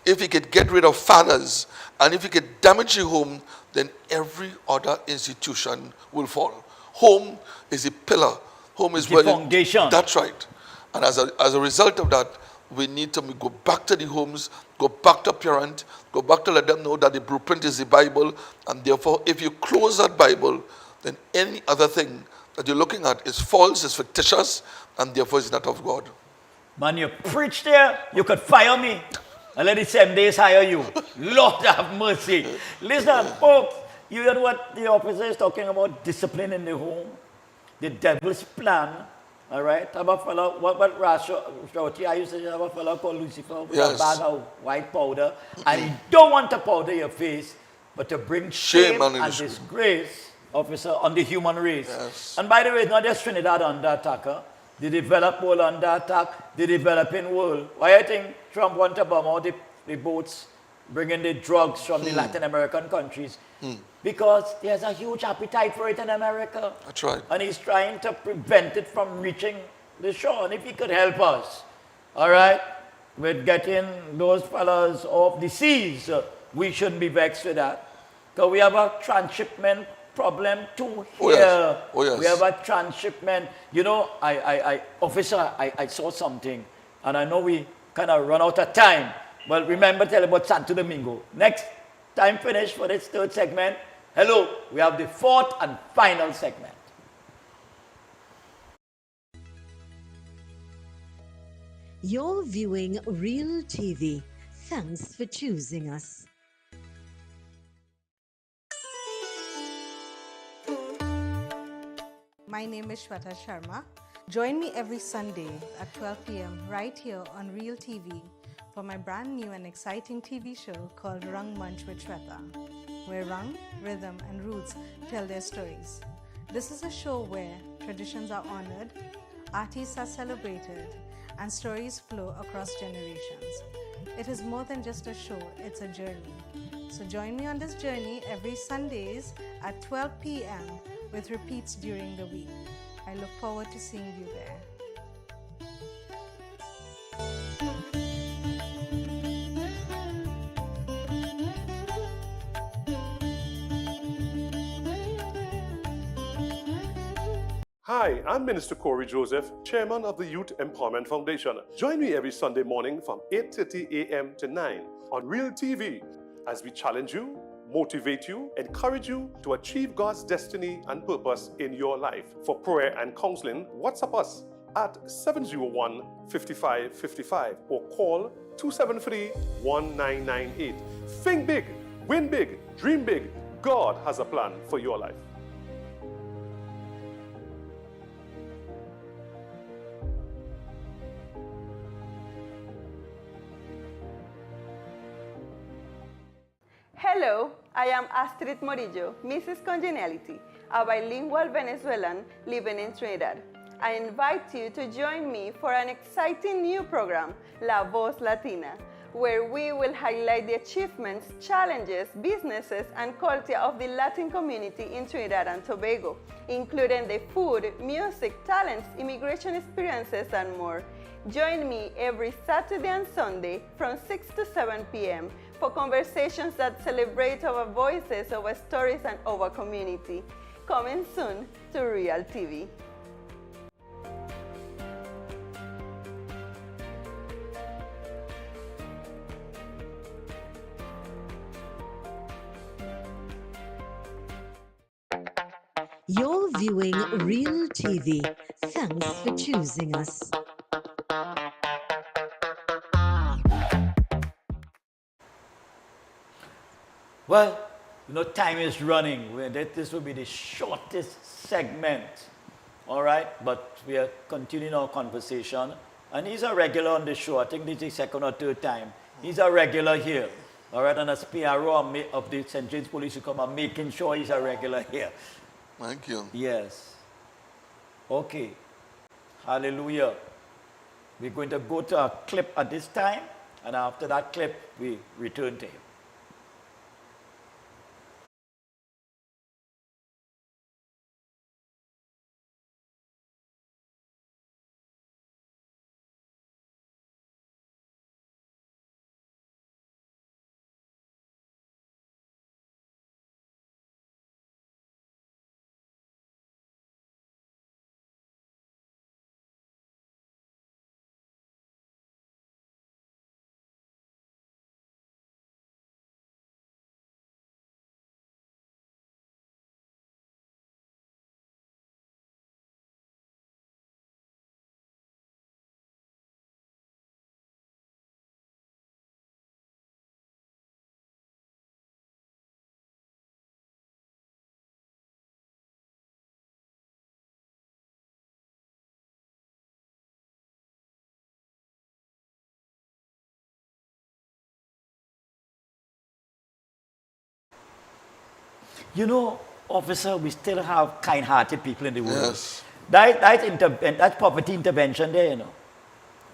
if he could get rid of fathers and if he could damage the home, then every other institution will fall. Home is a pillar. Home is the foundation. That's right. And as a result of that, we need to go back to the homes, go back to parents, go back to let them know that the blueprint is the Bible. And therefore, if you close that Bible, then any other thing that you're looking at is false, is fictitious, and therefore is not of God. Man, you preach there, you could fire me and let the 7 days hire you. Lord have mercy. Listen, folks, you heard what the officer is talking about, discipline in the home, the devil's plan, all right? I have a fellow, what Rauti, I used to have a fellow called Lucifer with a bag of white powder, and he don't want to powder your face, but to bring shame and disgrace, officer, on the human race. Yes. And by the way, it's not just Trinidad under attack. The developed world under attack, the developing world. Why I think Trump want to bomb all the boats bringing the drugs from the Latin American countries? Because there's a huge appetite for it in America. That's right. And he's trying to prevent it from reaching the shore. And if he could help us, all right, with getting those fellas off the seas, we shouldn't be vexed with that. Because we have a transshipment problem too here. Oh, yes. We have a transshipment. You know, officer, I saw something, and I know we kind of run out of time. But remember, tell about Santo Domingo. Next time finish for this third segment. Hello, we have the fourth and final segment. You're viewing Real TV. Thanks for choosing us. My name is Shweta Sharma. Join me every Sunday at 12 p.m. right here on Real TV for my brand new and exciting TV show called Rung Munch with Shweta, where rung, rhythm, and roots tell their stories. This is a show where traditions are honored, artists are celebrated, and stories flow across generations. It is more than just a show, it's a journey. So join me on this journey every Sundays at 12 p.m. with repeats during the week. I look forward to seeing you there. Hi, I'm Minister Corey Joseph, Chairman of the Youth Empowerment Foundation. Join me every Sunday morning from 8:30 a.m. to 9 on Real TV as we challenge you, motivate you, encourage you to achieve God's destiny and purpose in your life. For prayer and counseling, WhatsApp us at 701-5555 or call 273-1998. Think big, win big, dream big. God has a plan for your life. Hello, I am Astrid Morillo, Mrs. Congeniality, a bilingual Venezuelan living in Trinidad. I invite you to join me for an exciting new program, La Voz Latina, where we will highlight the achievements, challenges, businesses, and culture of the Latin community in Trinidad and Tobago, including the food, music, talents, immigration experiences, and more. Join me every Saturday and Sunday from 6 to 7 p.m. for conversations that celebrate our voices, our stories, and our community. Coming soon to Real TV. You're viewing Real TV. Thanks for choosing us. Well, time is running. This will be the shortest segment, all right? But we are continuing our conversation. And he's a regular on the show. I think this is the second or third time. He's a regular here, all right? And as PRO of the St. James Police, you come and making sure he's a regular here. Thank you. Yes. Okay. Hallelujah. We're going to go to a clip at this time. And after that clip, we return to him. Officer, we still have kind-hearted people in the world. Yes. That's poverty intervention there,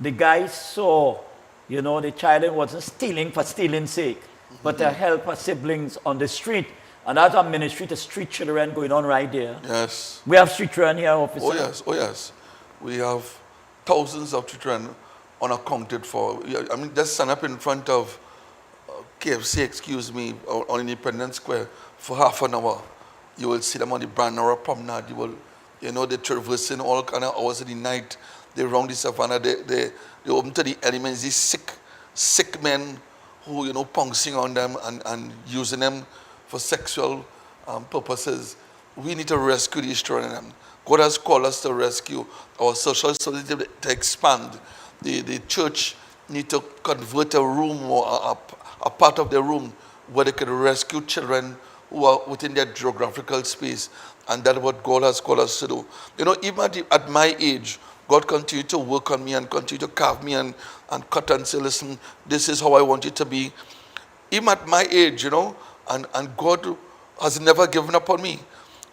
The guy saw, the child wasn't stealing for stealing's sake, but to help her siblings on the street. And that's our ministry to street children going on right there. Yes. We have street children here, officer. Oh, yes. We have thousands of children unaccounted for. I mean, just stand up in front of KFC, on Independence Square for half an hour. You will see them on the Brandnara Promenade. They're traversing all kind of hours of the night. They round the savannah. They open to the elements. These sick men who, pouncing on them and using them for sexual purposes. We need to rescue these children. God has called us to rescue our social solidarity to expand. The church need to convert a room or a part of the room where they can rescue children who are within their geographical space. And that's what God has called us to do. Even at my age, God continued to work on me and continue to carve me and cut and say, listen, this is how I want it to be. Even at my age, you know, and God has never given up on me.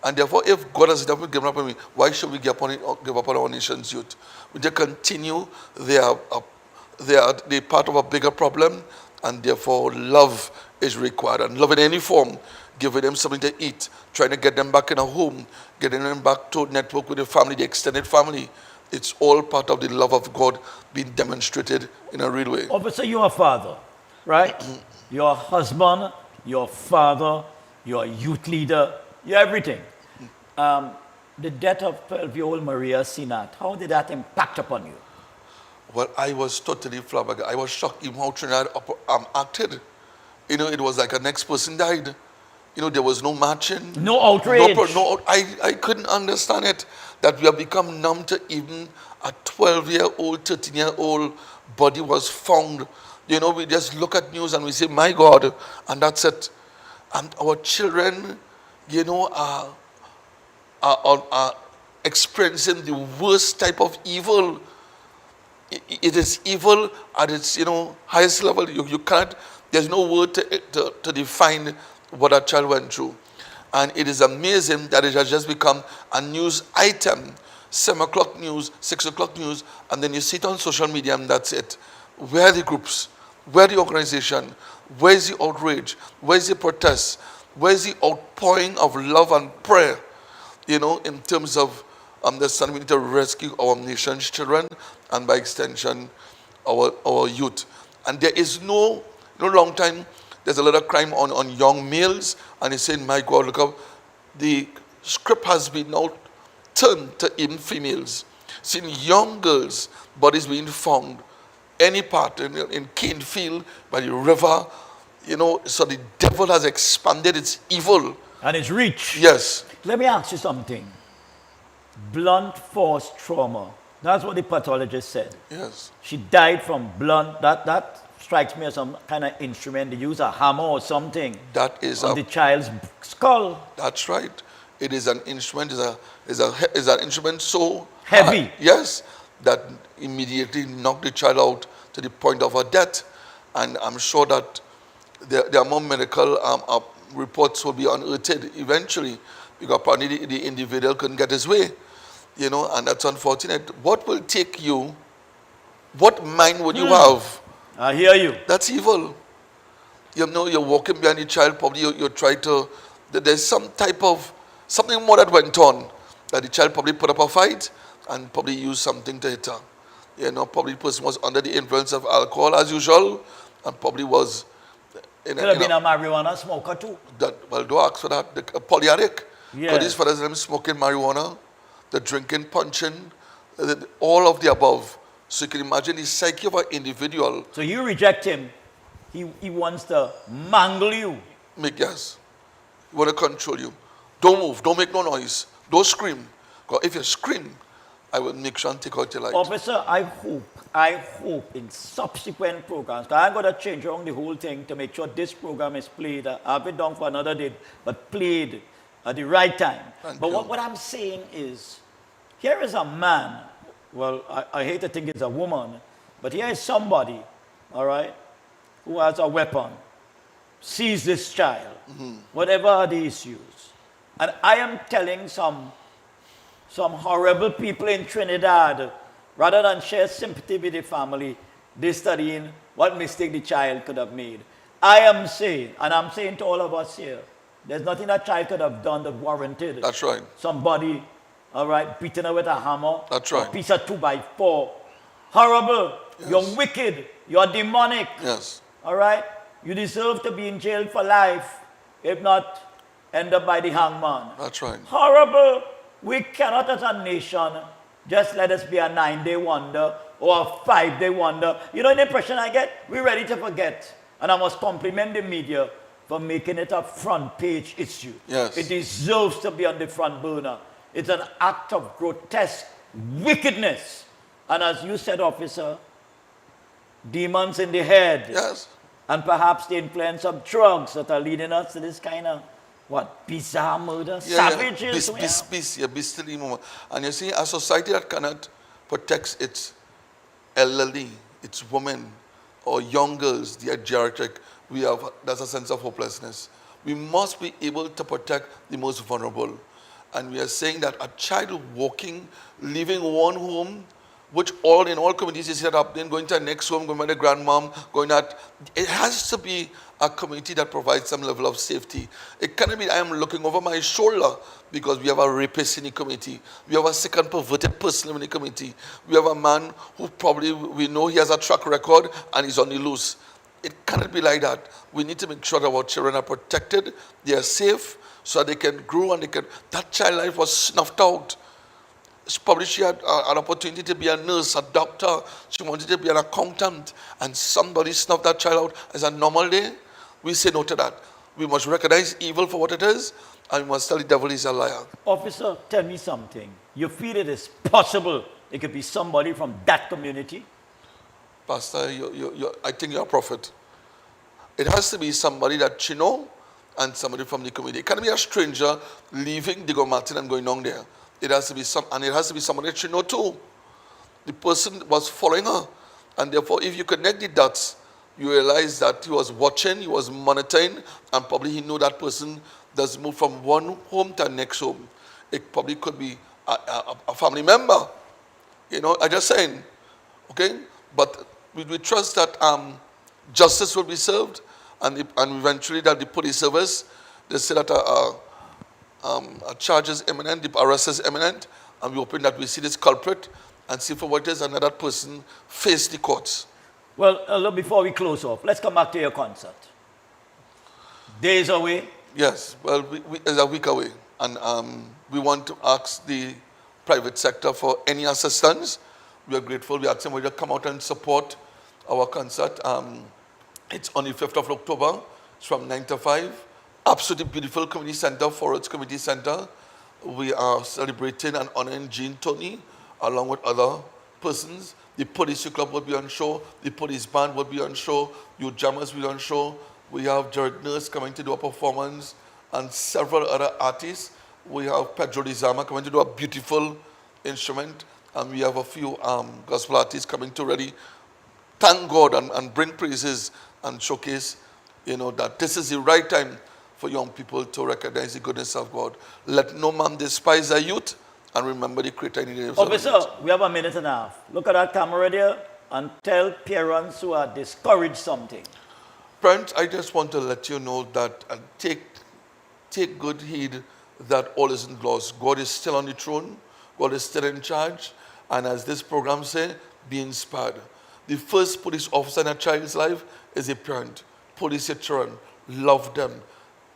And therefore, if God has never given up on me, why should we give up on our nation's youth? We just continue. They are part of a bigger problem, and therefore love is required. And love in any form, giving them something to eat, trying to get them back in a home, getting them back to network with the family, the extended family. It's all part of the love of God being demonstrated in a real way. Obviously, you're a father, right? You're a husband, you're a father, you're a youth leader, you're everything. The death of 12-year-old Maria Sinat, how did that impact upon you? Well, I was totally flabbergasted. I was shocked even how Trinidad acted. You know, it was like a next person died. You know, there was no marching. No outrage. I couldn't understand it. That we have become numb to even a 12-year-old, 13-year-old body was found. You know, we just look at news and we say, my God, and that's it. And our children, you know, are experiencing the worst type of evil. It is evil at its, you know, highest level. You can't, there's no word to define what a child went through. And it is amazing that it has just become a news item, 7 o'clock news, 6 o'clock news, and then you see it on social media and that's it. Where are the groups? Where the organization? Where is the outrage? Where is the protest? Where is the outpouring of love and prayer? You know, in terms of understanding we need to rescue our nation's children and by extension, our youth. And there is no long time, there's a lot of crime on young males, and he's saying, my God, look up, the script has been now turned to even females. Seeing young girls' bodies being found, any part in Canefield, by the river, you know, so the devil has expanded its evil. And its reach. Yes. Let me ask you something. Blunt force trauma. That's what the pathologist said. Yes. She died from blunt, that strikes me as some kind of instrument. They use a hammer or something. That is on the child's skull. That's right. It is an instrument, is an instrument so heavy. Yes, that immediately knocked the child out to the point of her death. And I'm sure that there are more medical reports will be unearthed eventually, because apparently the individual couldn't get his way, you know, and that's unfortunate. What will take you? What mind would you have? I hear you. That's evil. You know, you're walking behind the child, probably you try to, there's some type of, something more that went on, that the child probably put up a fight and probably used something to hit her. You know, probably the person was under the influence of alcohol as usual, and probably was could have been a marijuana smoker too. Well, don't ask for that. The polyaddict. Yeah. Because these fellas, them smoking marijuana, the drinking, punching, all of the above. So you can imagine the psyche of an individual. So you reject him. He wants to mangle you. Yes. He want to control you. Don't move. Don't make no noise. Don't scream. Because if you scream, I will make sure and take out your life. Officer, I hope in subsequent programs, because I'm going to change around the whole thing to make sure this program is played. I'll have it done for another day, but played at the right time. But what I'm saying is, here is a man, well, I hate to think it's a woman, but here is somebody, all right, who has a weapon, sees this child, whatever are the issues. And I am telling some horrible people in Trinidad, rather than share sympathy with the family, they're studying what mistake the child could have made. I am saying, and I'm saying to all of us here, there's nothing that child could have done that warranted. That's right. Somebody, all right, beating her with a hammer. That's right. A piece of 2x4. Horrible. Yes. You're wicked. You're demonic. Yes. All right? You deserve to be in jail for life. If not, end up by the hangman. That's right. Horrible. We cannot as a nation just let us be a 9-day wonder or a 5-day wonder. You know the impression I get? We're ready to forget. And I must compliment the media for making it a front page issue. Yes. It deserves to be on the front burner. It's an act of grotesque wickedness. And as you said, officer, demons in the head. Yes. And perhaps the influence of drugs that are leading us to this kind of, bizarre murder? Savages? Bestially moment. And you see, a society that cannot protects its elderly, its women, or young girls, the geriatric, there's a sense of hopelessness. We must be able to protect the most vulnerable. And we are saying that a child walking, leaving one home, which in all communities is set up, then going to the next home, going to the grandmom, it has to be a community that provides some level of safety. It cannot be I am looking over my shoulder because we have a rapist in the community. We have a sick and perverted person in the community. We have a man who probably, we know he has a track record and he's on the loose. It cannot be like that. We need to make sure that our children are protected, they are safe, so that they can grow and that child life was snuffed out. She had an opportunity to be a nurse, a doctor. She wanted to be an accountant, and somebody snuffed that child out as a normal day. We say no to that. We must recognize evil for what it is, and we must tell the devil he's a liar. Officer, tell me something. You feel it is possible it could be somebody from that community? Pastor, I think you're a prophet. It has to be somebody that you know and somebody from the community. It can't be a stranger leaving Diego Martin and going down there. It has to be somebody that you know too. The person was following her. And therefore, if you connect the dots, you realize that he was watching, he was monitoring, and probably he knew that person does move from one home to the next home. It probably could be a family member. I'm just saying. Okay? But we trust that justice will be served, and eventually that the police service, they say that a charge is imminent, the arrest is imminent, and we hoping that we see this culprit and see for what it is, and that person face the courts. Well, before we close off, let's come back to your concert. Days away? Yes, well, it's a week away, and we want to ask the private sector for any assistance. We are grateful. We ask them to come out and support our concert. It's on the 5th of October. It's from 9 to 5. Absolutely beautiful community center, Forwards Community Center. We are celebrating and honoring Jean Tony along with other persons. The police club will be on show. The police band will be on show. Youth Jammers will be on show. We have Jared Nurse coming to do a performance and several other artists. We have Pedro Lizama coming to do a beautiful instrument. And we have a few gospel artists coming to really thank God and bring praises and showcase, that this is the right time for young people to recognize the goodness of God. Let no man despise the youth, and remember the Creator in the name of Officer, we have a minute and a half. Look at that camera there and tell parents who are discouraged something. Parents, I just want to let you know that take good heed that all isn't lost. God is still on the throne. God is still in charge. And as this program says, be inspired. The first police officer in a child's life is a parent. Police your children. Love them.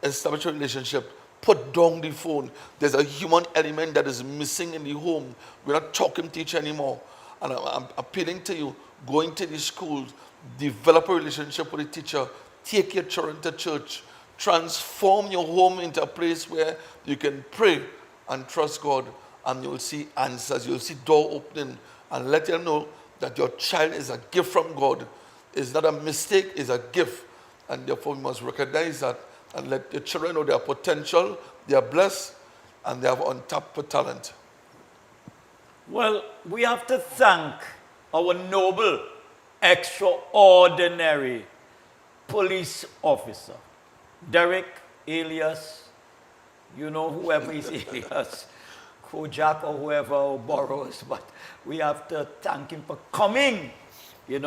Establish a relationship. Put down the phone. There's a human element that is missing in the home. We're not talking to each other anymore. And I'm appealing to you, go into the schools, develop a relationship with the teacher, take your children to church, transform your home into a place where you can pray and trust God, and you'll see answers, you'll see door opening, and let them know that your child is a gift from God. It's not a mistake, it's a gift. And therefore we must recognize that and let your children know their potential, they are blessed, and they have untapped talent. Well, we have to thank our noble, extraordinary police officer, Derek alias, whoever is alias, Kojak or whoever, or Burroughs, but we have to thank him for coming. He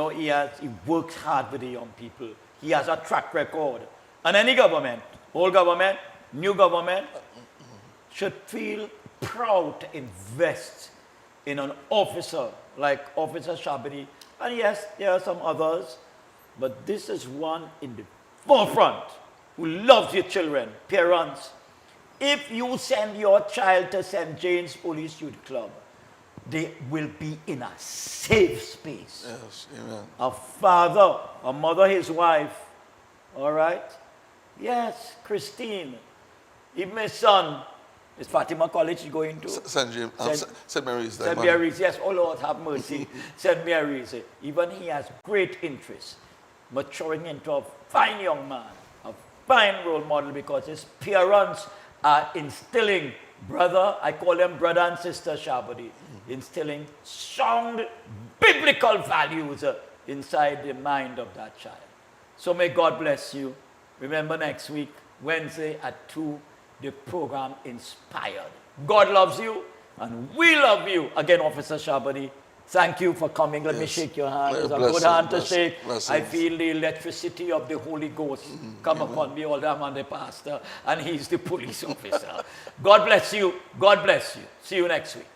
works hard with the young people. He has a track record. And any government, old government, new government, should feel proud to invest in an officer like Officer Shabani. And yes, there are some others, but this is one in the forefront who loves your children. Parents, if you send your child to St. James Police Youth Club, they will be in a safe space. Yes, amen. A father, a mother, his wife, all right? Yes, Christine. Even my son, is Fatima College going to? St. James, St. Mary's. St. Mary's, yes. Oh Lord, have mercy. St. Mary's. Even he has great interest, maturing into a fine young man, a fine role model, because his parents are instilling brother, I call them brother and sister Shabadi, instilling sound biblical values inside the mind of that child. So may God bless you. Remember next week, Wednesday at 2, the program Inspired. God loves you and we love you. Again, Officer Shabadi, thank you for coming. Let me shake your hand. It's a good hand to shake. I feel the electricity of the Holy Ghost come upon me, although I'm the pastor and he's the police officer. God bless you. God bless you. See you next week.